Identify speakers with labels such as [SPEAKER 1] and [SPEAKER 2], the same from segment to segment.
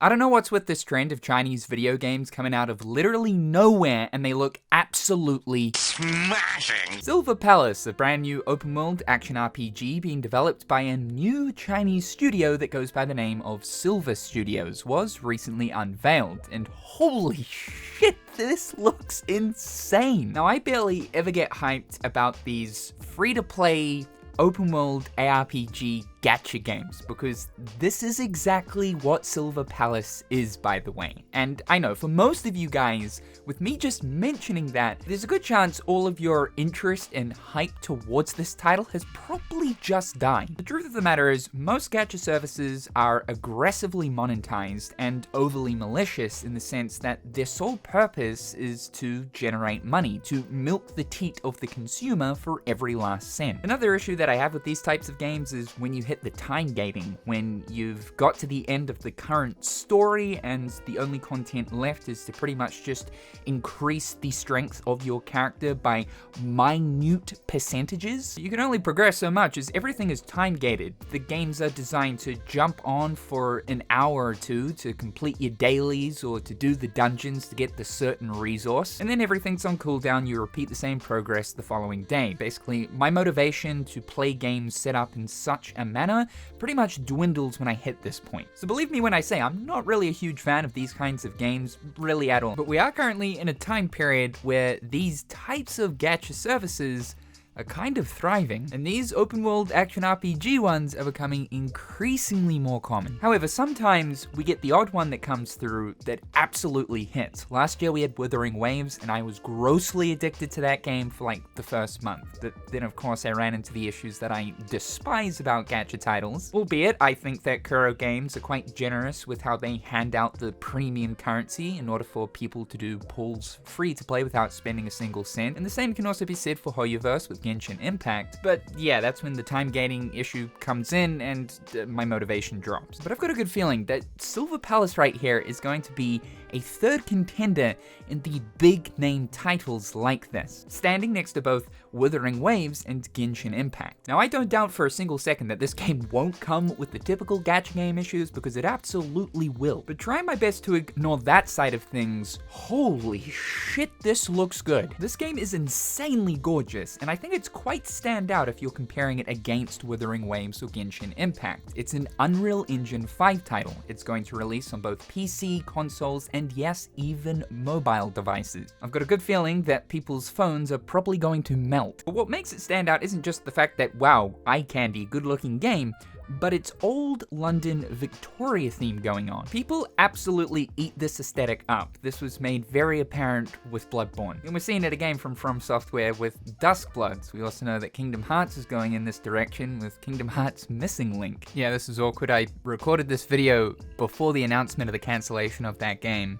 [SPEAKER 1] I don't know what's with this trend of Chinese video games coming out of literally nowhere and they look absolutely smashing. Silver Palace, a brand new open world action RPG being developed by a new Chinese studio that goes by the name of Silver Studios, was recently unveiled, and holy shit, this looks insane. Now, I barely ever get hyped about these free-to-play open world ARPG gacha games, because this is exactly what Silver Palace is, by the way. And I know, for most of you guys, with me just mentioning that, there's a good chance all of your interest and hype towards this title has probably just died. The truth of the matter is, most gacha services are aggressively monetized and overly malicious in the sense that their sole purpose is to generate money, to milk the teat of the consumer for every last cent. Another issue that I have with these types of games is when you hit the time gating, when you've got to the end of the current story and the only content left is to pretty much just increase the strength of your character by minute percentages. You can only progress so much as everything is time gated. The games are designed to jump on for an hour or two to complete your dailies or to do the dungeons to get the certain resource, and then everything's on cooldown. You repeat the same progress the following day. Basically, my motivation to play games set up in such a manner pretty much dwindles when I hit this point. So believe me when I say I'm not really a huge fan of these kinds of games, really at all. But we are currently in a time period where these types of gacha services are kind of thriving, and these open world action RPG ones are becoming increasingly more common. However, sometimes we get the odd one that comes through that absolutely hits. Last year we had Wuthering Waves, and I was grossly addicted to that game for like the first month. But then of course I ran into the issues that I despise about gacha titles. Albeit, I think that Kuro Games are quite generous with how they hand out the premium currency in order for people to do pulls free to play without spending a single cent. And the same can also be said for Hoyoverse with Genshin Impact, but yeah, that's when the time gating issue comes in and my motivation drops. But I've got a good feeling that Silver Palace right here is going to be a third contender in the big name titles like this, standing next to both Wuthering Waves and Genshin Impact. Now, I don't doubt for a single second that this game won't come with the typical gacha game issues, because it absolutely will. But trying my best to ignore that side of things, holy shit, this looks good. This game is insanely gorgeous, and I think it's quite standout if you're comparing it against Wuthering Waves or Genshin Impact. It's an Unreal Engine 5 title. It's going to release on both PC, consoles, and yes, even mobile devices. I've got a good feeling that people's phones are probably going to melt. But what makes it stand out isn't just the fact that, wow, eye candy, good looking game, but it's old London Victoria theme going on. People absolutely eat this aesthetic up. This was made very apparent with Bloodborne. And we're seeing it again from Software with Duskbloods. We also know that Kingdom Hearts is going in this direction with Kingdom Hearts Missing Link. Yeah, this is awkward. I recorded this video before the announcement of the cancellation of that game.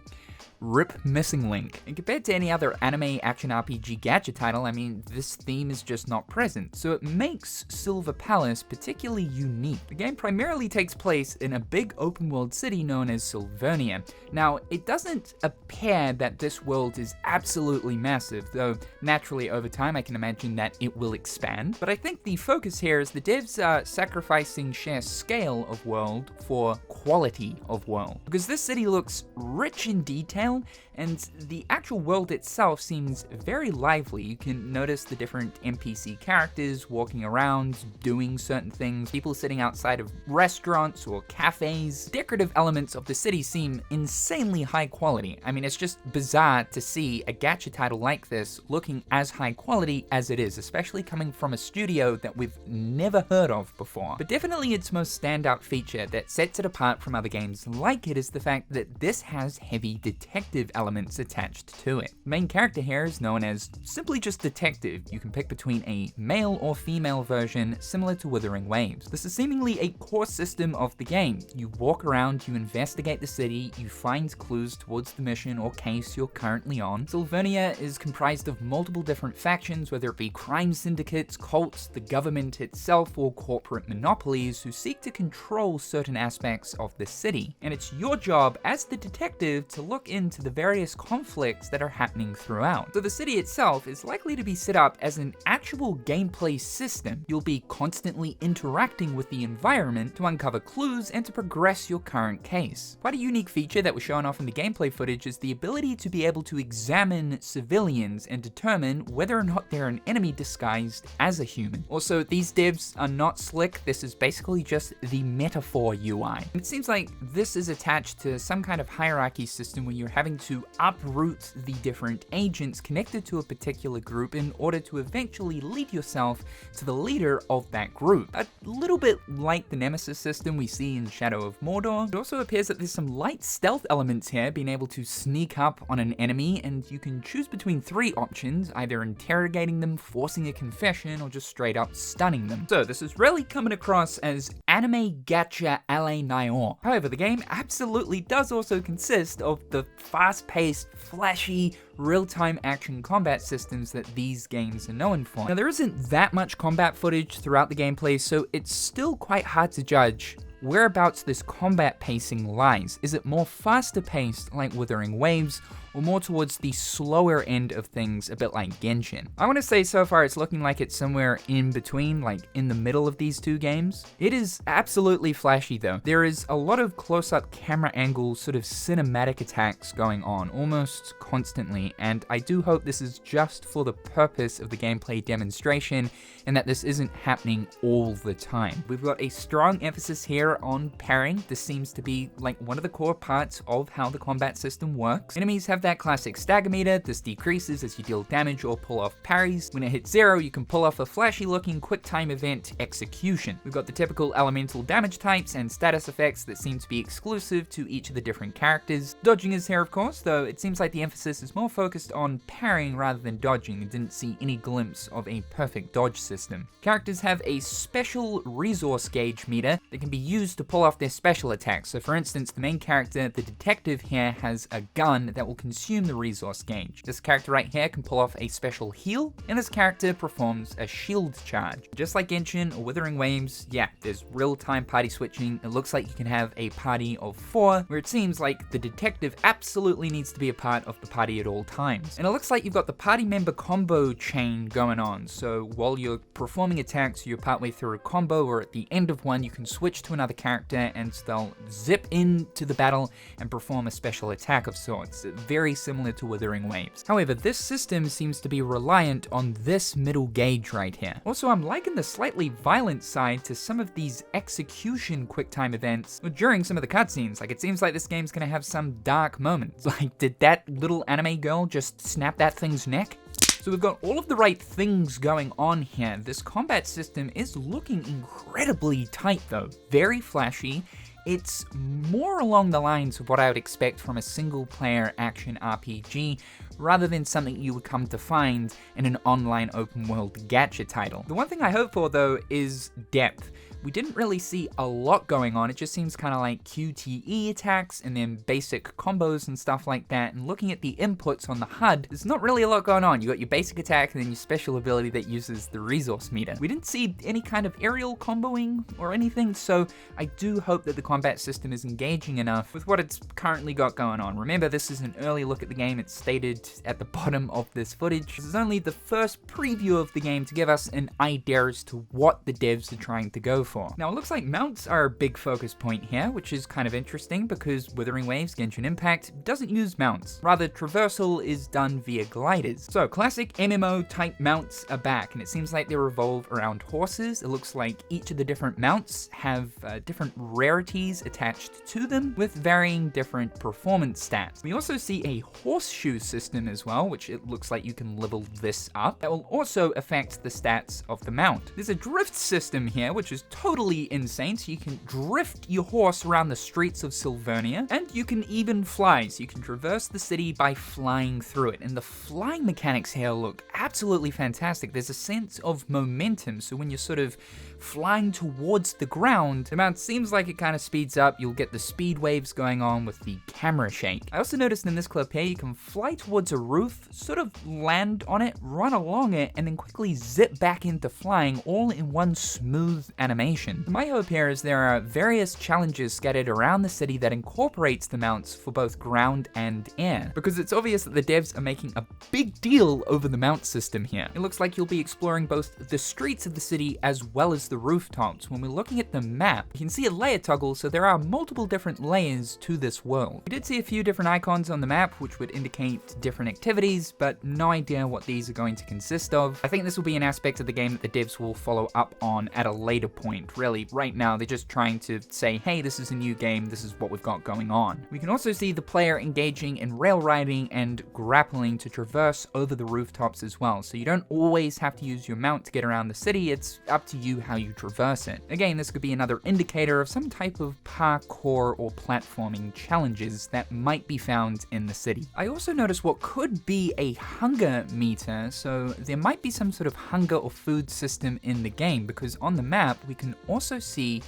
[SPEAKER 1] RIP Missing Link. And compared to any other anime action RPG gacha title, I mean, this theme is just not present, so it makes Silver Palace particularly unique. The game primarily takes place in a big open world city known as Silvernia. Now, it doesn't appear that this world is absolutely massive, though naturally over time I can imagine that it will expand. But I think the focus here is the devs are sacrificing sheer scale of world for quality of world. Because this city looks rich in detail, and the actual world itself seems very lively. You can notice the different NPC characters walking around, doing certain things, people sitting outside of restaurants or cafes. Decorative elements of the city seem insanely high quality. I mean, it's just bizarre to see a gacha title like this looking as high quality as it is, especially coming from a studio that we've never heard of before. But definitely its most standout feature that sets it apart from other games like it is the fact that this has heavy detective elements attached to it. The main character here is known as simply just Detective. You can pick between a male or female version similar to Wuthering Waves. This is seemingly a core system of the game. You walk around, you investigate the city, you find clues towards the mission or case you're currently on. Silvernia is comprised of multiple different factions, whether it be crime syndicates, cults, the government itself, or corporate monopolies who seek to control certain aspects of the city. And it's your job as the detective to look into to the various conflicts that are happening throughout. So the city itself is likely to be set up as an actual gameplay system. You'll be constantly interacting with the environment to uncover clues and to progress your current case. Quite a unique feature that was shown off in the gameplay footage is the ability to be able to examine civilians and determine whether or not they're an enemy disguised as a human. Also, these divs are not slick. This is basically just the metaphor UI. It seems like this is attached to some kind of hierarchy system where you're having to uproot the different agents connected to a particular group in order to eventually lead yourself to the leader of that group. A little bit like the Nemesis system we see in Shadow of Mordor. It also appears that there's some light stealth elements here, being able to sneak up on an enemy, and you can choose between 3 options, either interrogating them, forcing a confession, or just straight up stunning them. So this is really coming across as anime gacha a la Nioh. However, the game absolutely does also consist of the fast-paced, flashy, real-time action combat systems that these games are known for. Now, there isn't that much combat footage throughout the gameplay, so it's still quite hard to judge whereabouts this combat pacing lies. Is it more faster paced like Wuthering Waves, or more towards the slower end of things, a bit like Genshin? I want to say so far it's looking like it's somewhere in between, like in the middle of these two games. It is absolutely flashy though. There is a lot of close-up camera angle sort of cinematic attacks going on almost constantly, and I do hope this is just for the purpose of the gameplay demonstration and that this isn't happening all the time. We've got a strong emphasis here on parrying. This seems to be like one of the core parts of how the combat system works. Enemies have that classic stagger meter. This decreases as you deal damage or pull off parries. When it hits 0, you can pull off a flashy looking quick time event execution. We've got the typical elemental damage types and status effects that seem to be exclusive to each of the different characters. Dodging is here of course, though it seems like the emphasis is more focused on parrying rather than dodging. You didn't see any glimpse of a perfect dodge system. Characters have a special resource gauge meter that can be used to pull off their special attacks. So for instance, the main character, the detective here, has a gun that will consume the resource gauge. This character right here can pull off a special heal, and this character performs a shield charge. Just like Genshin or Wuthering Waves, yeah, there's real-time party switching. It looks like you can have a party of 4, where it seems like the detective absolutely needs to be a part of the party at all times. And it looks like you've got the party member combo chain going on, so while you're performing attacks, you're partway through a combo, or at the end of one, you can switch to another character and they'll zip into the battle and perform a special attack of sorts. Very similar to Wuthering Waves. However, this system seems to be reliant on this middle gauge right here. Also, I'm liking the slightly violent side to some of these execution QuickTime events during some of the cutscenes. Like, it seems like this game's gonna have some dark moments. Like, did that little anime girl just snap that thing's neck? So we've got all of the right things going on here. This combat system is looking incredibly tight though. Very flashy. It's more along the lines of what I would expect from a single-player action RPG, rather than something you would come to find in an online open-world gacha title. The one thing I hope for, though, is depth. We didn't really see a lot going on. It just seems kind of like QTE attacks and then basic combos and stuff like that. And looking at the inputs on the HUD, there's not really a lot going on. You got your basic attack and then your special ability that uses the resource meter. We didn't see any kind of aerial comboing or anything, so I do hope that the combat system is engaging enough with what it's currently got going on. Remember, this is an early look at the game. It's stated at the bottom of this footage. This is only the first preview of the game to give us an idea as to what the devs are trying to go for. Now, it looks like mounts are a big focus point here, which is kind of interesting because Wuthering Waves, Genshin Impact doesn't use mounts. Rather, traversal is done via gliders. So classic MMO type mounts are back, and it seems like they revolve around horses. It looks like each of the different mounts have different rarities attached to them with varying different performance stats. We also see a horseshoe system as well, which it looks like you can level this up. That will also affect the stats of the mount. There's a drift system here, which is totally insane, so you can drift your horse around the streets of Silvernia, and you can even fly, so you can traverse the city by flying through it. And the flying mechanics here look absolutely fantastic. There's a sense of momentum, so when you're sort of flying towards the ground, the mount seems like it kind of speeds up. You'll get the speed waves going on with the camera shake. I also noticed in this clip here, you can fly towards a roof, sort of land on it, run along it, and then quickly zip back into flying, all in one smooth animation. animation. My hope here is there are various challenges scattered around the city that incorporates the mounts for both ground and air, because it's obvious that the devs are making a big deal over the mount system here. It looks like you'll be exploring both the streets of the city as well as the rooftops. When we're looking at the map, you can see a layer toggle, so there are multiple different layers to this world. We did see a few different icons on the map which would indicate different activities, but no idea what these are going to consist of. I think this will be an aspect of the game that the devs will follow up on at a later point. Really, right now they're just trying to say, hey, this is a new game, this is what we've got going on. We can also see the player engaging in rail riding and grappling to traverse over the rooftops as well, so you don't always have to use your mount to get around the city, it's up to you how you traverse it. Again, this could be another indicator of some type of parkour or platforming challenges that might be found in the city. I also noticed what could be a hunger meter, so there might be some sort of hunger or food system in the game, because on the map we can also see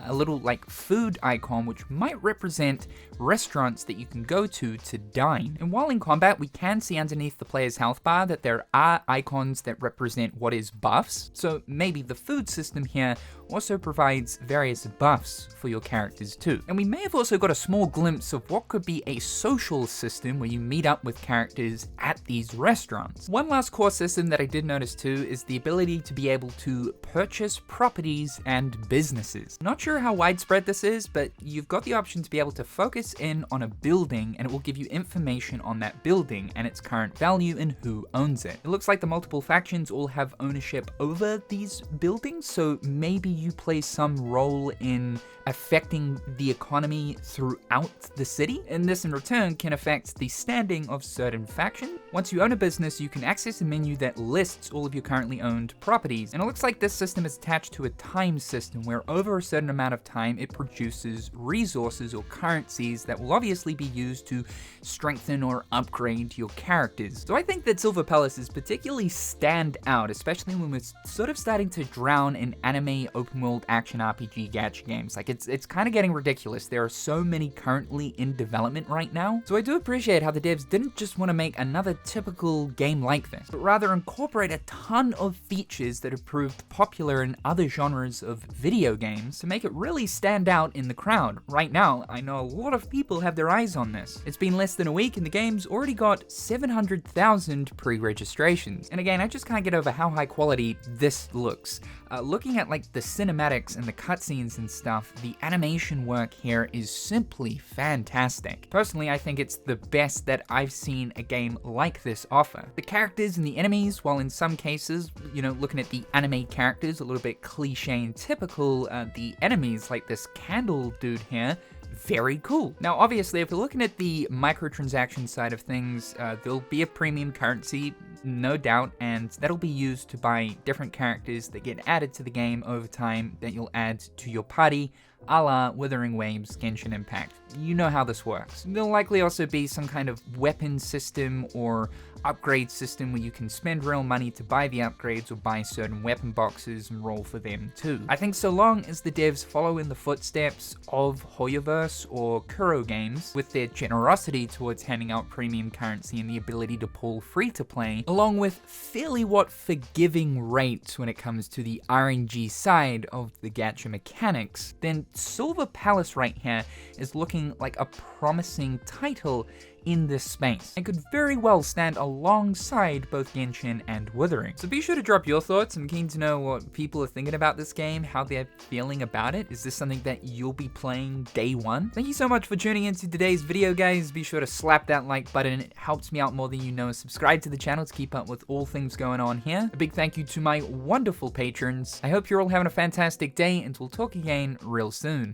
[SPEAKER 1] a little like food icon which might represent restaurants that you can go to dine. And while in combat, we can see underneath the player's health bar that there are icons that represent what is buffs, so maybe the food system here also provides various buffs for your characters too. And we may have also got a small glimpse of what could be a social system where you meet up with characters at these restaurants. One last core system that I did notice too is the ability to be able to purchase properties and businesses. Not sure how widespread this is, but you've got the option to be able to focus in on a building and it will give you information on that building and its current value and who owns it. It looks like the multiple factions all have ownership over these buildings, so maybe you play some role in affecting the economy throughout the city, and this in return can affect the standing of certain factions. Once you own a business, you can access a menu that lists all of your currently owned properties, and it looks like this system is attached to a time system where over a certain amount of time it produces resources or currencies that will obviously be used to strengthen or upgrade your characters. So I think that Silver Palace is particularly stand out, especially when we're sort of starting to drown in anime open world action RPG gacha games. Like it's kind of getting ridiculous. There are so many currently in development right now. So I do appreciate how the devs didn't just want to make another typical game like this, but rather incorporate a ton of features that have proved popular in other genres of video games to make it really stand out in the crowd. Right now, I know a lot of people have their eyes on this. It's been less than a week and the game's already got 700,000 pre-registrations. And again, I just can't get over how high quality this looks. Looking at like the cinematics and the cutscenes and stuff, the animation work here is simply fantastic. Personally, I think it's the best that I've seen a game like this offer. The characters and the enemies, while in some cases, you know, looking at the anime characters, a little bit cliche and typical, the enemies like this candle dude here, very cool. Now, obviously, if we're looking at the microtransaction side of things, there'll be a premium currency, no doubt, and that'll be used to buy different characters that get added to the game over time that you'll add to your party, a la Wuthering Waves, Genshin Impact. You know how this works. There'll likely also be some kind of weapon system or upgrade system where you can spend real money to buy the upgrades or buy certain weapon boxes and roll for them too. I think so long as the devs follow in the footsteps of Hoyoverse or Kuro games with their generosity towards handing out premium currency and the ability to pull free-to-play, along with fairly forgiving rates when it comes to the RNG side of the gacha mechanics, then Silver Palace right here is looking like a promising title in this space. It could very well stand alongside both Genshin and Wuthering. So be sure to drop your thoughts. I'm keen to know what people are thinking about this game, how they're feeling about it. Is this something that you'll be playing day one? Thank you so much for tuning into today's video, guys. Be sure to slap that like button. It helps me out more than you know. Subscribe to the channel to keep up with all things going on here. A big thank you to my wonderful patrons. I hope you're all having a fantastic day, and we'll talk again real soon.